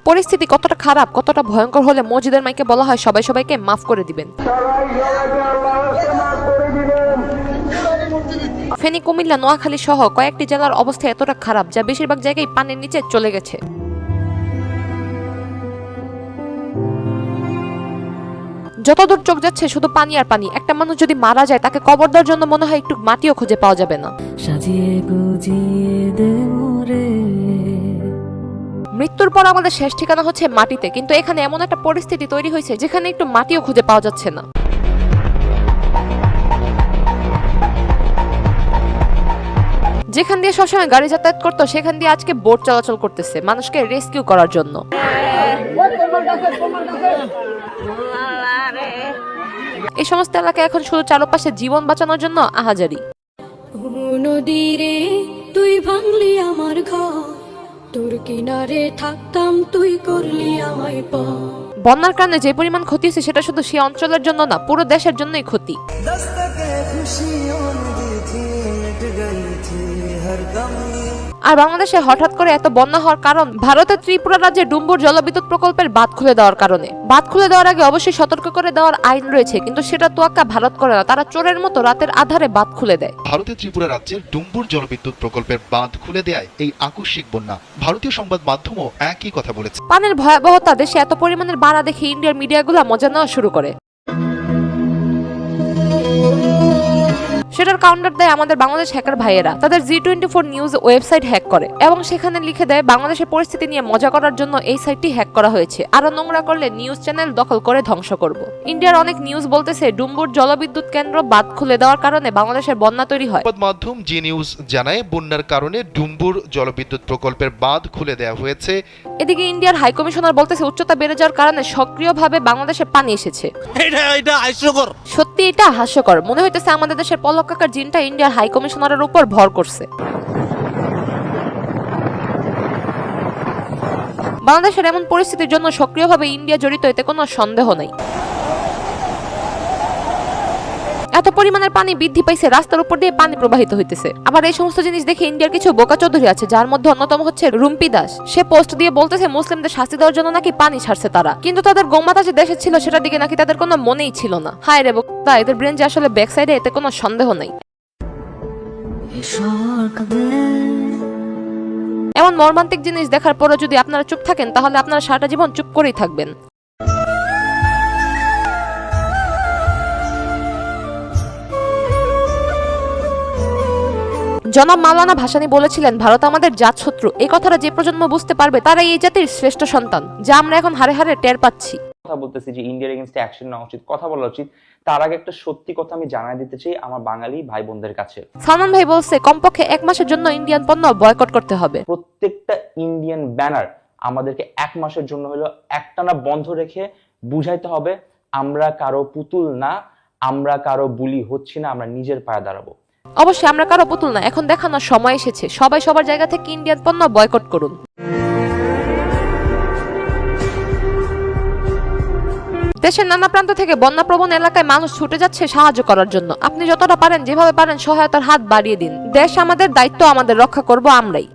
পরিস্থিতি কতটা খারাপ, কতটা ভয়ঙ্কর হলে মসজিদের মাইকে বলা হয় সবাই সবাইকে মাফ করে দিবেন। ফেনী, কুমিল্লা, নোয়াখালী সহ কয়েকটি জেলার অবস্থা এতটা খারাপ যা বেশিরভাগ জায়গায় পানির নিচে চলে গেছে। যতদূর চোখ যাচ্ছে শুধু পানি আর পানি। একটা মানুষ যদি মারা যায় তাকে কবর দেওয়ার জন্য মনে হয় একটু মাটিও খুঁজে পাওয়া যাবে না। মৃত্যুর পর আমাদের শেষ ঠিকানা হচ্ছে মাটিতে, কিন্তু এখানে এমন একটা পরিস্থিতি তৈরি হয়েছে যেখানে একটু মাটিও খুঁজে পাওয়া যাচ্ছে না। যেখান দিয়ে সবসময় গাড়ি যাতায়াত করতো সেখান দিয়ে আজকে বোট চলাচল করতেছে মানুষকে রেস্কিউ করার জন্য। এই সমস্ত এলাকা এখন শুধু চারপাশে জীবন বাঁচানোর জন্য আহাজারি। নদীরে তুই ভাঙলি আমার ঘর, তোর কিনারে থাকতাম তুই করলি আমায় পর। বন্যার কারণে যে পরিমাণ ক্ষতি হয়েছে সেটা শুধু সেই অঞ্চলের জন্য না, পুরো দেশের জন্যই ক্ষতি। আর বাংলাদেশে হঠাৎ করে এত বন্যা হওয়ার কারণ ভারতের ত্রিপুরা রাজ্যে ডুম্বুর জলবিদ্যুৎ প্রকল্পের বাঁধ খুলে দেওয়ার কারণে। বাঁধ খুলে দেওয়ার আগে অবশ্যই সতর্ক করে দেওয়ার আইন রয়েছে, কিন্তু সেটা তোয়াক্কা ভারত করে না। তারা চোরের মতো রাতের আধারে বাঁধ খুলে দেয়। ভারতের ত্রিপুরা রাজ্যের ডুম্বুর জলবিদ্যুৎ প্রকল্পের বাঁধ খুলে দেয় এই আকস্মিক বন্যা। ভারতীয় সংবাদ মাধ্যমও একই কথা বলেছে। পানির ভয়াবহতা দেশে এত পরিমাণের বাড়া দেখে ইন্ডিয়ার মিডিয়াগুলো মজা নেওয়া শুরু করে। সেটার কাউন্টার দেয় আমাদের বাংলাদেশ হ্যাকার ভাইয়েরা। তাদের G24 নিউজ ওয়েবসাইট হ্যাক করে এবং সেখানে লিখে দেয় বাংলাদেশের পরিস্থিতি নিয়ে মজা করার জন্য এই সাইটটি হ্যাক করা হয়েছে, আরো নোংরা করলে নিউজ চ্যানেল দখল করে ধ্বংস করব। ইন্ডিয়ার অনেক নিউজ বলতেছে ডুম্বুর জলবিদ্যুৎ কেন্দ্র বাঁধ খুলে দেওয়ার কারণে বাংলাদেশের বন্যা তৈরি হয়। সংবাদ মাধ্যম জি নিউজ জানায় বন্যার কারণে ডুম্বুর জলবিদ্যুৎ প্রকল্পের বাঁধ খুলে দেওয়া হয়েছে। এদিকে ইন্ডিয়ার হাই কমিশনার বলতেছে উচ্চতা বেড়ে যাওয়ার কারণে সক্রিয়ভাবে বাংলাদেশে পানি এসেছে। এটা হাস্যকর। সত্যি এটা হাস্যকর। মনে হইতেছে আমাদের দেশের পলক কাকার জিনটা ইন্ডিয়ার হাই কমিশনারের উপর ভর করছে। বাংলাদেশের এমন পরিস্থিতির জন্য সক্রিয়ভাবে ইন্ডিয়া জড়িত, এতে কোনো সন্দেহ নাই। এত পরিমাণের পানি বৃদ্ধি পাইছে, রাস্তার উপর দিয়ে পানি প্রবাহিত হইতেছে। আবার এই সমস্ত জিনিস দেখে ইন্ডিয়ার কিছু বোকা চৌধুরী আছে, যার মধ্যে অন্যতম হচ্ছে রুম্পি দাস। সে পোস্ট দিয়ে বলতেছে মুসলিমদের শাস্তি দেওয়ার জন্য নাকি পানি ছাড়ছে তারা, কিন্তু তাদের গোমাতা যে দেশে ছিল সেটার দিকে নাকি তাদের কোনো মনেই ছিল না। হায় রে বোকা, এদের ব্রেন যে আসলে ব্যাক সাইডে, এতে কোনো সন্দেহ নাই। এমন মর্মান্তিক জিনিস দেখার পরও যদি আপনারা চুপ থাকেন তাহলে আপনারা সারাটা জীবন চুপ করেই থাকবেন। জনাব মাওলানা ভাসানী বলেছিলেন ভারত আমাদের জাতশত্রু। এই কথাটা যে প্রজন্ম বুঝতে পারবে তারাই এই জাতির শ্রেষ্ঠ সন্তান, যা আমরা এখন হারে হারে টের পাচ্ছি। কথা বলতেছি যে ইন্ডিয়ার এগেইনস্টে অ্যাকশন নেওয়া উচিত, কথা বলা উচিত। তার আগে একটা সত্যি কথা আমি জানাই দিতে চাই আমার বাঙালি ভাই বোনদের কাছে। সালমান ভাই বলছে কমপক্ষে 1 মাসের জন্য ইন্ডিয়ান পণ্য বয়কট করতে হবে। প্রত্যেকটা ইন্ডিয়ান ব্যানার আমাদেরকে 1 মাসের জন্য হলো একটানা বন্ধ রেখে বুঝাইতে হবে আমরা কারো পুতুল না, আমরা কারো বুলি হচ্ছি না, আমরা নিজের পায়ে দাঁড়াবো। অবশ্যই আমরা কারো পুতুল না, এখন দেখানোর সময় এসেছে। সবাই সবার জায়গা থেকে ইন্ডিয়ান পণ্য বয়কট করুন। দেশের নানা প্রান্ত থেকে বন্যাপ্রবণ এলাকায় মানুষ ছুটে যাচ্ছে সাহায্য করার জন্য। আপনি যতটা পারেন যেভাবে পারেন সহায়তার হাত বাড়িয়ে দিন। দেশ আমাদের, দায়িত্ব আমাদের, রক্ষা করব আমরাই।